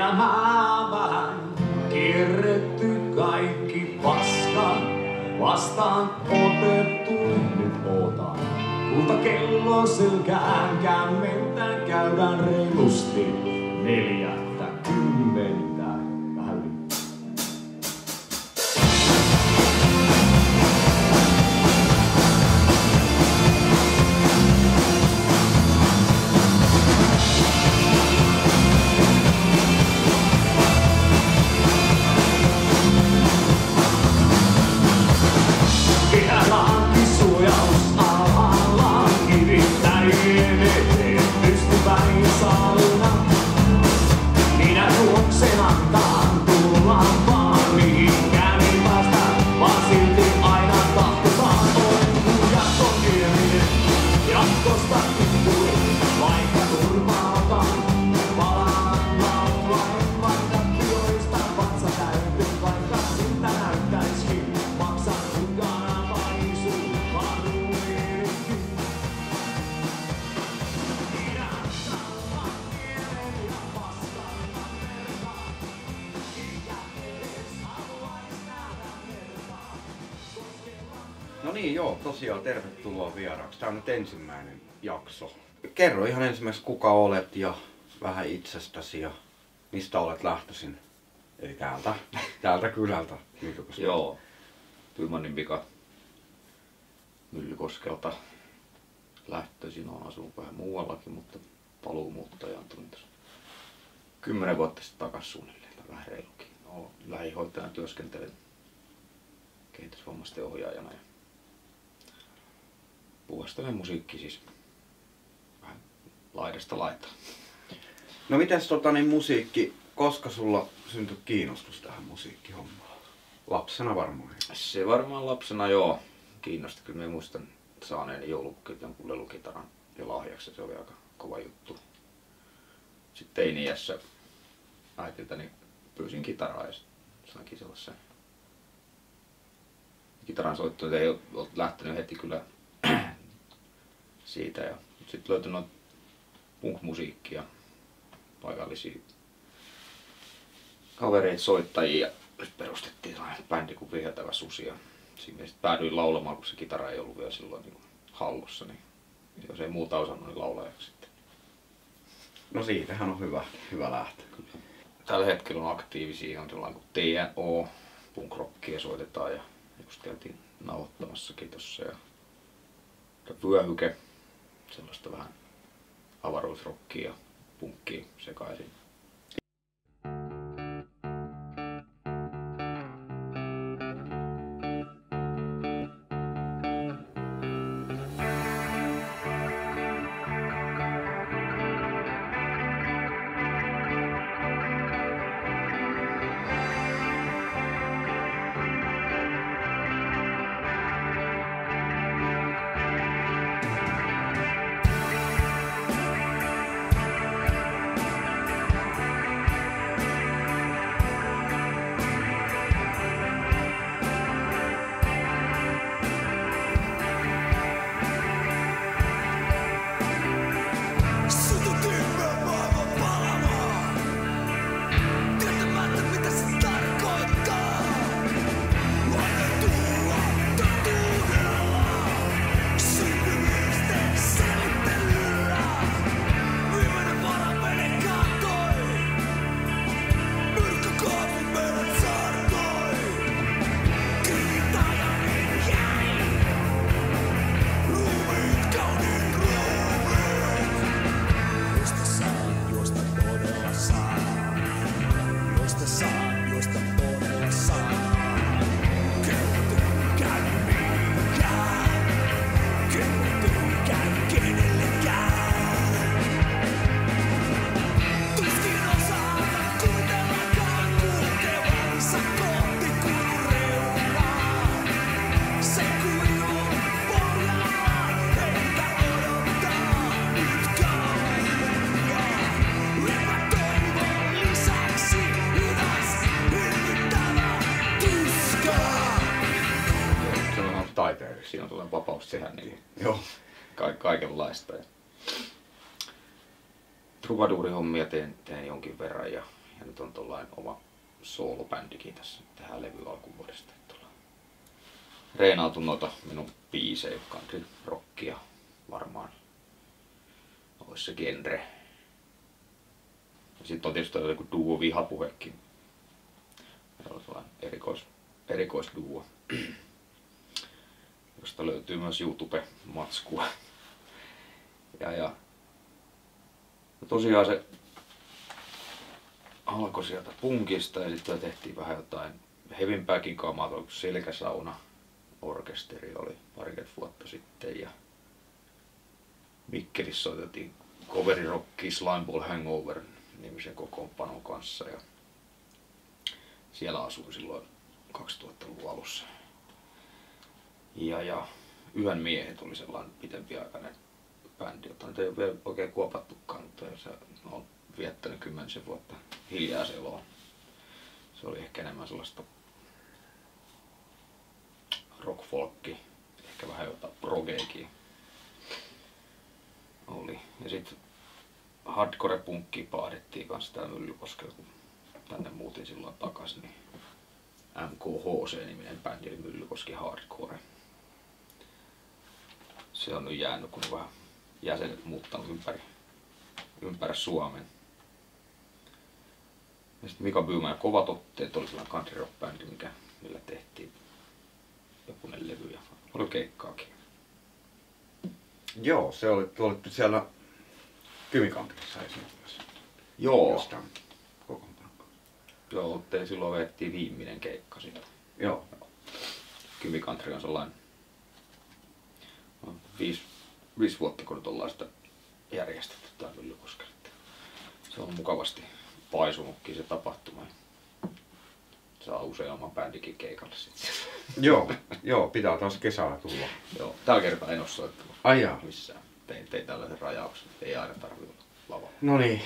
elämää vähän kierretty kaikki paska. Vastaan otettu nyt ootan. Kultakello selkään kämmentä käydään reilusti 40. Vähän yli. No niin, joo, tosiaan tervetuloa vieraaksi. Tämä on nyt ensimmäinen jakso. Kerro ihan ensimmäiseksi kuka olet ja vähän itsestäsi ja mistä olet lähtöisin. Eli täältä kylältä. Joo, Tylmanin Mika Myllykoskelta lähtöisin. Olen asunut vähän muuallakin, mutta paluumuuttajaan tulin tuossa 10 vuotta sitten takaisin suunnilleen, tai vähän reilukin. Olen lähihoitajana, työskentelen kehitysvammaisten ohjaajana ja puhastelen musiikki siis vähän laidasta laitaan. No mites musiikki, koska sulla syntyi kiinnostus tähän musiikkihommaan? Lapsena varmaan. Se varmaan lapsena joo kiinnosti. Kyllä mä muistan saaneeni joulupukilta jonkun lelukitaran ja lahjaksi. Se oli aika kova juttu. Sitten teini-iässä äitiltäni pyysin kitaraa ja sainkin sellaisen kitaran soittoon. Ei ole lähtenyt heti kyllä siitä. Ja sitten löytyi noita punk-musiikkia, paikallisia kavereita, soittajia. Sitten perustettiin sellainen bändi kuin Viheltävä Susi. Ja siinä sitten päädyin laulamaan, kun se kitara ei ollut vielä silloin niin hallussa. Niin jos ei muuta osannut, niin laulajaksi sitten. No siitähän on hyvä lähtö. Kyllä. Tällä hetkellä on aktiivisia, on sellainen kuin TNO, punk-rockia soitetaan ja just käytiin nauhoittamassakin tossa. Ja Vyöhyke, sellaista vähän avaruusrockia ja punkkia sekaisin. Siinä on sellainen vapaus tehdä niin kaikenlaista. Trubaduurihommia teen jonkin verran ja Ja nyt on tollain oma soolobändikin tässä tähän levy alkuvuodesta. Reenautu noita minun biisejä, country rockia varmaan. Ois se genre. Ja sitten on tietysti joku duo Vihapuhekin. Meillä on sellainen erikoisduo, josta löytyy myös YouTube-matskua. Ja tosiaan se alkoi sieltä punkista ja sitten tehtiin vähän jotain hevimpääkin kamaa, oli Selkäsauna orkesteri oli parikymmentä vuotta sitten ja Mikkelissä soitettiin coverirockia Slimeball Hangover nimisen kokoonpanon kanssa ja siellä asuin silloin 2000-luvun alussa. Ja Yön miehet oli sellainen pitempiaikainen bändi, jota nyt ei ole vielä oikein kuopattukaan, mutta se on viettänyt 10 vuotta hiljaa eloa. Se oli ehkä enemmän sellaista rock-folkki, ehkä vähän jotain progeekin oli. Ja sitten hardcore-punkkia paadettiin kanssa täällä Myllykoskella, kun tänne muutin silloin takaisin, niin MKHC-niminen bändi eli Myllykoski Hardcore. Se on nyt jäänyt, kun on vähän jäsenet muuttanut ympäri Suomen. Ja sitten Mika Byman ja Kovat otteet oli sellainen country rock bändi, millä tehtiin jokunen levy ja oli keikkaakin. Joo, se oli siellä Kymikantrissa esimerkiksi. Joo. Jostain kokoonpanon. Joo, silloin veettiin viimeinen keikka siitä. Joo. Kymikantri on sellainen 5 vuotta, kun nyt ollaan sitä järjestetty täällä Myllykoskella. Se on mukavasti paisunutkin se tapahtuma. Saa useamman bändikin keikalle sitten. Joo, pitää taas kesällä tulla. Joo, tällä kertaa en oo soittanut missään. Tein tällaisen rajauksen, ei aina tarvitse olla lavalla. No niin,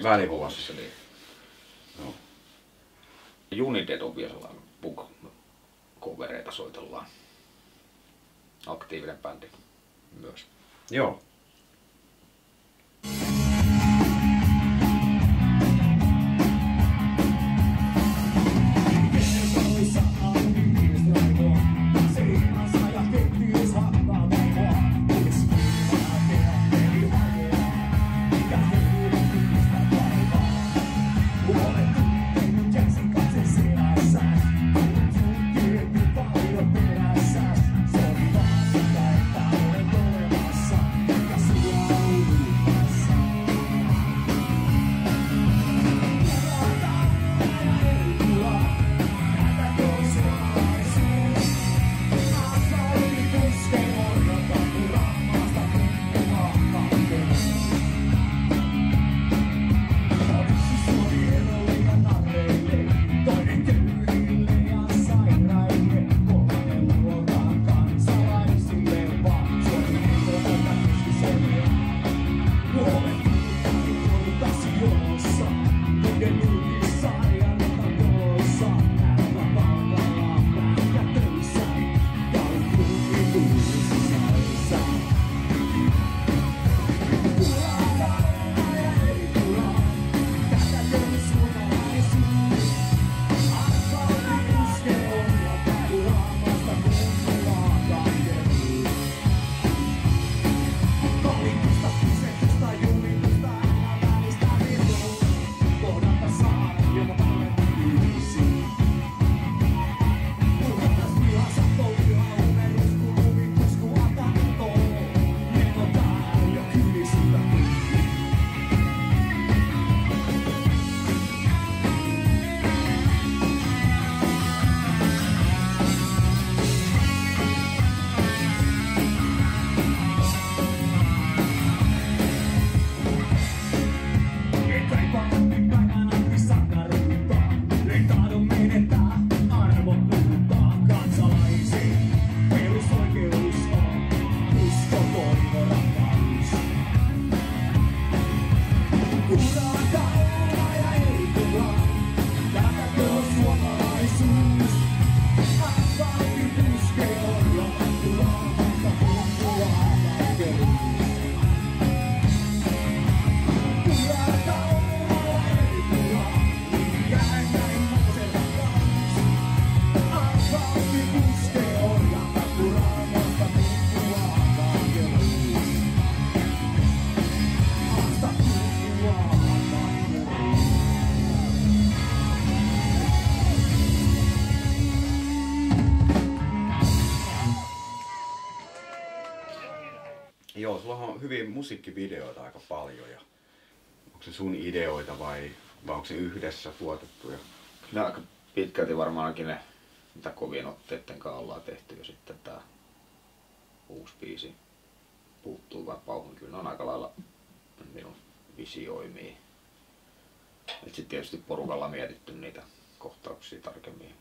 välivuosissa. Niin. Undead on vielä sellainen punk-covereita soitellaan. Aktiivinen bändi myös. Joo. Joo, sulla on hyviä musiikkivideoita aika paljon. Ja onko se sun ideoita vai onko se yhdessä tuotettuja? Kyllä aika pitkälti varmaankin ne, mitä kovien otteiden kanssa ollaan tehty, ja sitten tää uusi biisi puuttuu vai pauhun. Kyllä ne on aika lailla minun visioimia. Et sit tietysti porukalla mietitty niitä kohtauksia tarkemmin.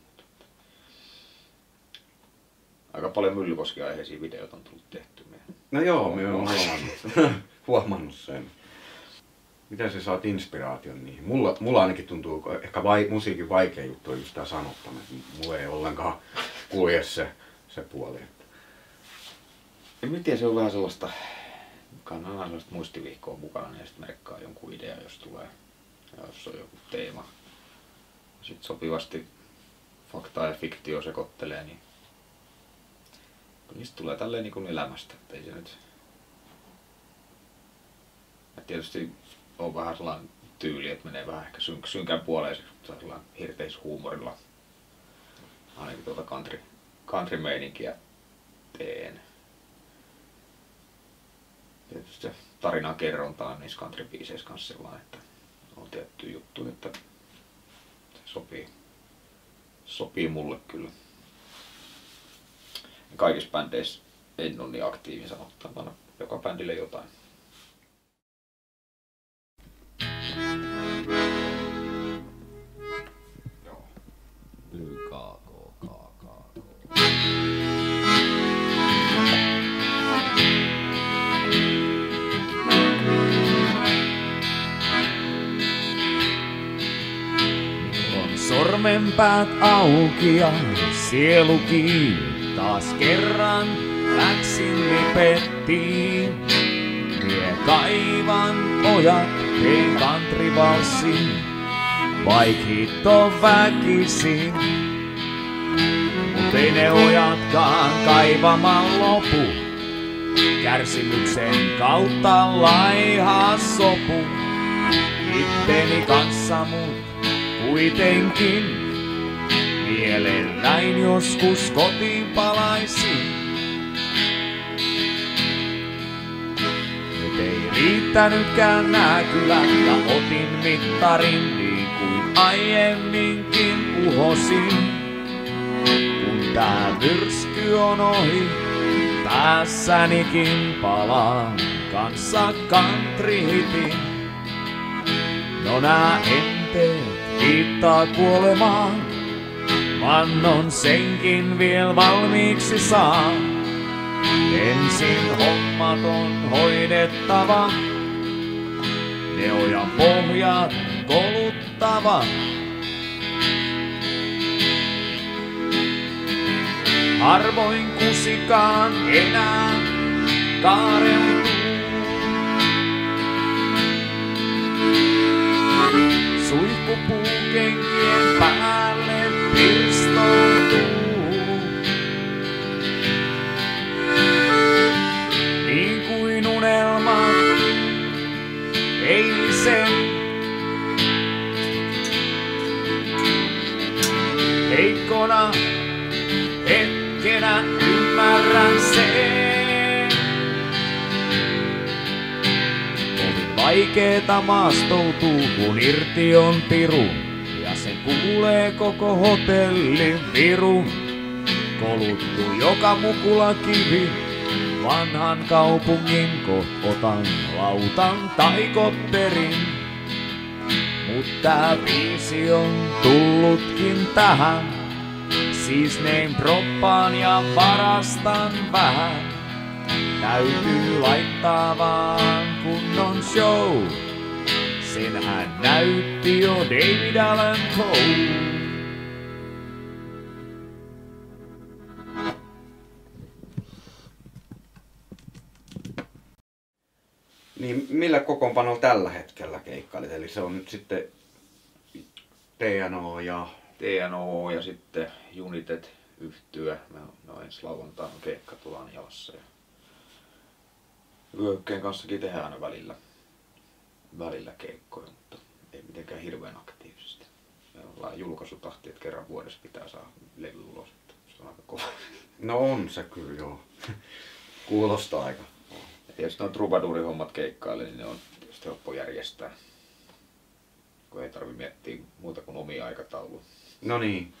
Aika paljon Myllykoski-aiheisia videoita on tullut tehty. No joo, me oon huomannut sen. Miten sä saat inspiraation niihin? Mulla ainakin tuntuu, ehkä musiikin vaikea juttu on just tää sanottaminen. Mulla ei ollenkaan kulje se puoli. Miten se on vähän sellaista, kannattaa sellaista muistivihkoa mukana, niin sitten merkkaa jonkun idea, jos tulee, ja jos on joku teema. Sitten sopivasti faktaa ja fiktio sekoittelee, niin niistä tulee tälleen niin kuin elämästä, ettei se nyt... Ja tietysti on vähän sellainen tyyli, että menee vähän ehkä synkän puoleiseksi, mutta sellainen hirteishuumorilla. Ainakin tuota country-meininkiä teen. Tietysti se tarinan kerronta on niissä country-biiseissä kanssa sellainen, että on tietty juttu, että se sopii mulle kyllä. Ja kaikissa bändeissä en ole niin aktiivin sanottavana, joka bändille jotain. Sormenpäät auki ja sielu kiinni. Taas kerran läksin lipettiin. Mie kaivan ojat, tein countryvalssin. Vaik hitto väkisin. Mut ei ne ojatkaan kaivamaan lopu. Kärsimyksen kautta laiha sopu. Itteni kanssa mut kuitenkin mielelläin joskus kotiin palaisin. Nyt ei riittänytkään nää kylät ja otin mittarin niin kuin aiemminkin uhosin. Kun tää myrsky on ohi, päässänikin palaan kanssa country-hitin. No nää enteet viittaa kuolemaan, vannon senkin vielä valmiiksi saa. Ensin hommat on hoidettava, ne ojan pohjat koluttava. Harvoin kusikaan enää kaareutuu. Suihkupuukenkien päälle pirstoutuu. Niin kuin unelmat eilisen. Heikkona hetkenä ymmärrän sen. Vaikeeta maastoutuu, kun irti on piru. Ja sen kuulee koko hotellin piru. Koluttu joka mukula kivi. Vanhan kaupungin koht otan lautan tai kopterin. Mut tää biisi on tullutkin tähän. Siis nein proppaan ja varastan vähän. Täytyy laittaa vaan kunnon show. Senhän näytti jo David Allan Coe. Niin millä kokoonpanolla tällä hetkellä keikkailit? Eli se on nyt sitten TNO ja... TNO ja sitten United yhtyä. Me on ensi lauantaina keikka tuolla jalassa. Ja Vyöhykkeen kanssakin tehdään aina välillä keikkoja, mutta ei mitenkään hirveän aktiivisesti. Me ollaan julkaisutahti, että kerran vuodessa pitää saada levy ulos. Se on aika kova. No on se kyllä joo. Kuulostaa aika. tietysti on troubadourihommat keikkaille, niin ne on tietysti helppo järjestää. Kun ei tarvi miettiä muuta kuin omia aikatauluja. No niin.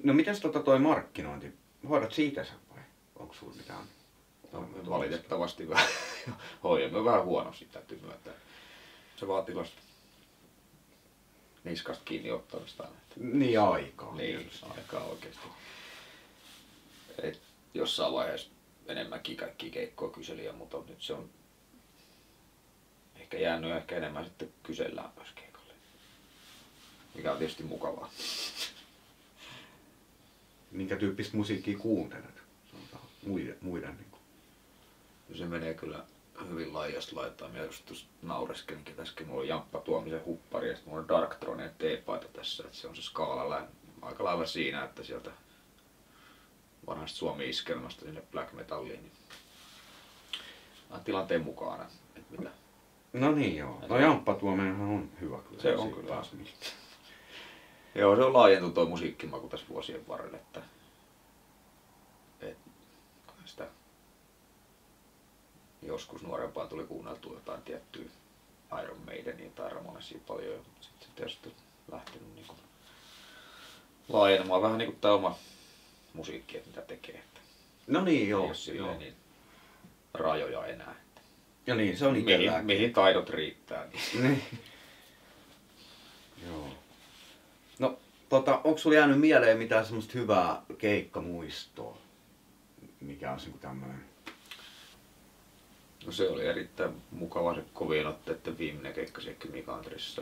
No mitäs toi markkinointi? Hoidat siitä sä vai? Onko sulla mitään? No, valitettavasti hoidamme vähän huonosti, täytyy myöntää. Se vaatii vasta niskasta kiinni ottamista. Niin aikaa. Niin, aikaa oikeesti. Et jossain vaiheessa enemmänkin kaikkia keikkoa kyseli, mutta nyt se on ehkä jäänyt ehkä enemmän sitten kysellään myös keikalle. Mikä on tietysti mukavaa. Minkä tyyppistä musiikkia kuuntelet? Muiden niin kuin. Se menee kyllä hyvin laajasta laitaan. Minä just tuossa naureskelinkin äsken. Mulla on Jamppa Tuomisen huppari ja sitten mulla on Darkthrone teepaita tässä. Et se on se skaala aika lailla siinä, että sieltä vanhasta Suomi-iskelmästä sinne black metalliin. Niin tilanteen mukana. Et mitä. No niin joo. No Jamppa Tuominenhan on hyvä kyllä. Se on kyllä. Joo, se on laajentunut tuo musiikkimaku tässä vuosien varrella, että sitä joskus nuorempaan tuli kuunneltua jotain tiettyä Iron Maidenia tai Ramonesia paljon, mutta sitten se tietysti lähtenyt niin kuin laajenemaan vähän niin kuin tämä oma musiikki, että mitä tekee. Että no niin joo. Ei ole silleen niin rajoja enää. Että ja niin, se on itselläkin. Mihin taidot riittää. Niin. Joo. No, onko sulla jäänyt mieleen mitään semmoista hyvää keikkamuistoa? Mikä on tämmönen? No se oli erittäin mukava se kovien otteiden viimeinen keikka siellä Kymikantrissa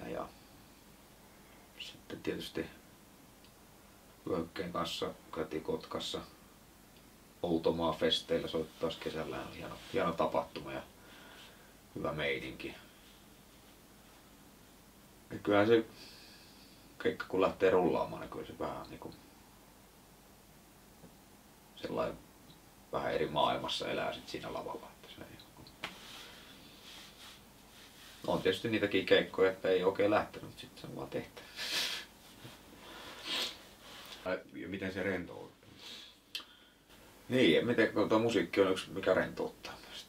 ja sitten tietysti Vyöhykkeen kanssa käytiin Kotkassa Outomaa-festeillä soittaa kesällä. Hieno tapahtuma ja hyvä meidinki. Ja kyllähän se keikka kun lähtee rullaamaan, niin kyllä se vähän niinku sellainen vähän eri maailmassa elää sit siinä lavalla. Että se ei, on tietysti niitäkin keikkoja, että ei oikein lähtenyt, mutta sitten se on vaan tehty. Ja miten se rentouttaa? Niin, miten tuo musiikki on yksi mikä rentouttaa myös.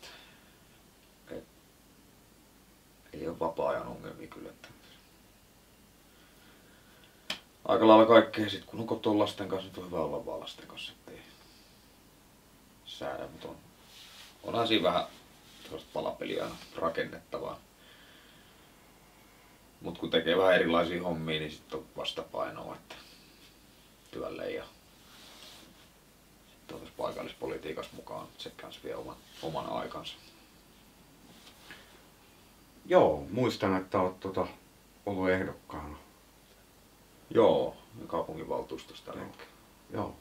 Ei ole vapaa-ajan ongelmia kyllä. Että aika lailla kaikkea sit kun on kotona lasten kanssa, niin on hyvä olla vaan lasten kanssa, ettei säädä, mutta onhan siinä vähän sellaista palapeliä rakennettavaa. Mut kun tekee vähän erilaisia hommia, niin sitten on vastapainoa, että työlle ja sitten on tässä paikallispolitiikassa mukaan, se kanssa vie oman aikansa. Joo, muistan, että olet ollut ehdokkaana. Joo, kaupunginvaltuustosta ehkä. Joo.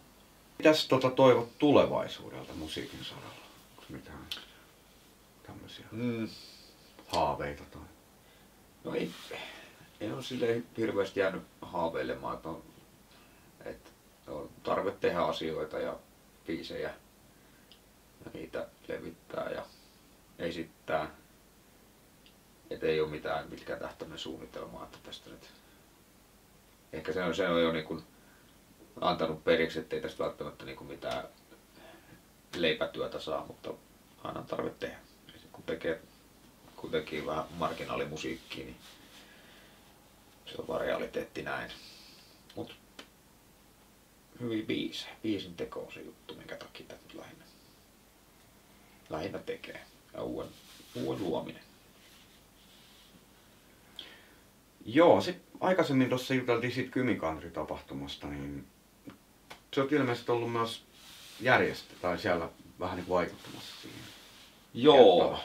Mitäs toivot tulevaisuudelta musiikin saralla? Onko mitään tämmöisiä haaveita tai? No ei ole silleen hirveästi jäänyt haaveilemaan, että on tarve tehdä asioita ja biisejä ja niitä levittää ja esittää. Et ei ole mitään pitkän tähtäimen suunnitelmaa, että tästä nyt ehkä se on jo niin kuin antanut periksi, ettei tästä välttämättä niin kuin mitään leipätyötä saa, mutta aina on tarve tehdä. Kun tekee kuitenkin vähän marginaalimusiikkia, niin se on vaan realiteetti näin. Mut hyvin biisejä. Biisin teko on se juttu, minkä takia tätä nyt lähinnä tekee. Ja uuden luominen. Joo, sit aikaisemmin tuossa juteltiin siitä Kymi Country-tapahtumasta, niin se on ilmeisesti ollut myös tai siellä vähän niin kuin vaikuttamassa siihen. Joo,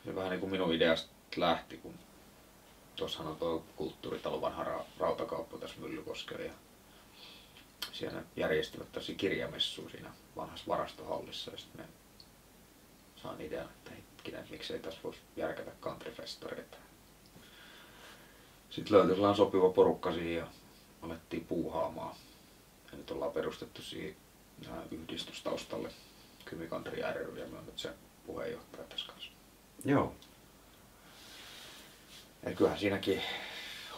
ja vähän niin kuin minun ideasta lähti, kun tuossahan on tuo kulttuuritalo vanha rautakauppa tässä Myllykoskella ja siellä järjestivät tosi kirjamessuja siinä vanhassa varastohallissa ja sitten me saan idean, että hetkinen, miksei tässä voisi järkätä countryfestareita. Sitten löytyi sellainen sopiva porukka siihen ja alettiin puuhaamaan. Ja nyt ollaan perustettu siihen yhdistystaustalle Kymi Country ry ja mä oon nyt sen puheenjohtaja tässä kanssa. Joo. Ja kyllähän siinäkin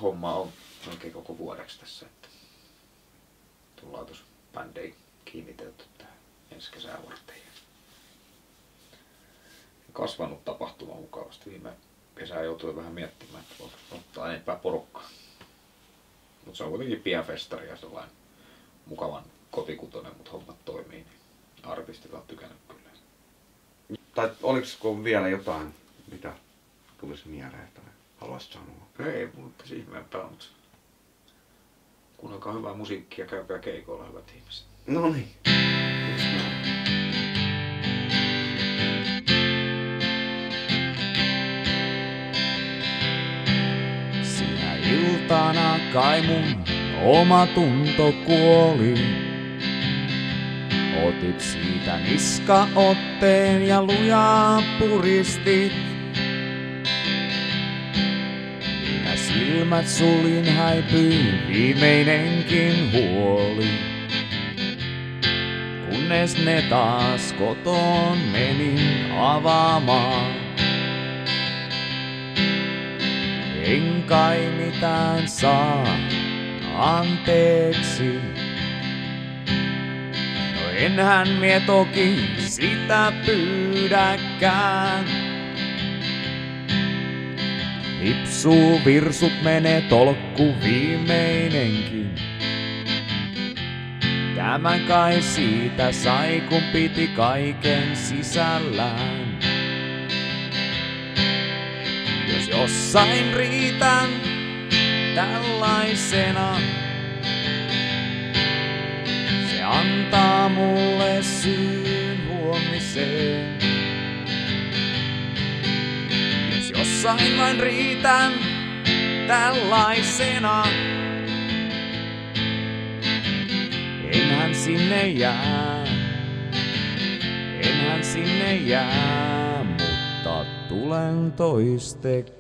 homma on oikein koko vuodeksi tässä, että tullaan tuossa bändeihin kiinnitelty tähän ensi kesää varten. Kasvanut tapahtuma mukavasti. Viime kesää joutui vähän miettimään, että voisi ottaa enempää porukkaa. Mutta se on kuitenkin pian festari ja sellainen mukavan kotikutoinen, mutta hommat toimii, niin artistit on tykännyt kyllä. Tai oliko vielä jotain, mitä tulisi mieleen tai haluaisit sanoa? Ei, mutta ihmeempää, mutta kuunnelkaa hyvää musiikkia, käykää keikoilla hyvät ihmiset. No niin. Sinä iltana kai mun oma tunto kuoli. Otit siitä niskaotteen ja lujaa puristit. Minä silmät suljin, häipyi viimeinenkin huoli. Kunnes ne taas kotoon menin avaamaan. En kai mitään saa anteeksi. No enhän mie toki sitä pyydäkään. Lipsuu virsut menee tolkku viimeinenkin. Tämän kai siitä sai kun piti kaiken sisällään. Jos jossain riitän tällaisena, se antaa mulle syyn huomiseen. Jos jossain vain riitän tällaisena, enhän sinne jää, enhän sinne jää, mutta tulen toistekin.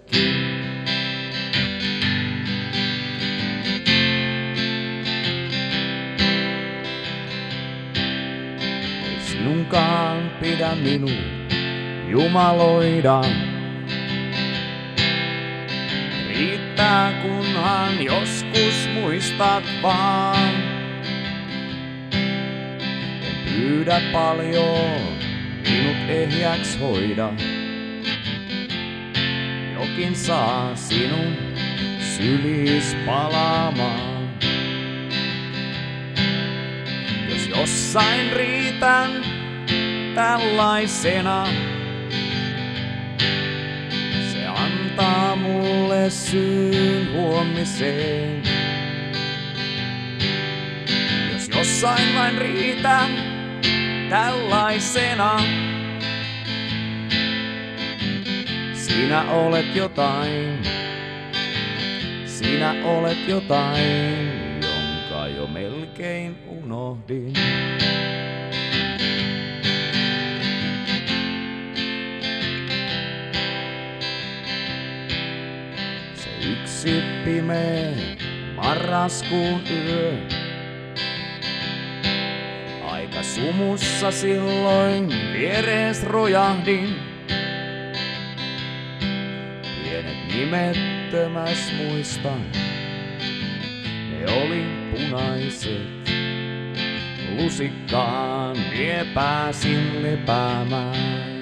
sinunkaan pidä minua jumaloida. Riittää kunhan joskus muistat vaan. En pyydä paljon, minut ehjäks hoida. Jokin saa sinun sylis palaamaan. Jos jossain riitän tällaisena, se antaa mulle syyn huomiseen. Jos jossain vain riitän tällaisena, sinä olet jotain, sinä olet jotain, jonka jo melkein unohdin. Se yksi pimeä marraskuun yö, aika sumussa silloin vieres rojahdin. Pienet nimettömäs muistan, ne oli punaiset. Lusikkaan mie pääsin lepäämään.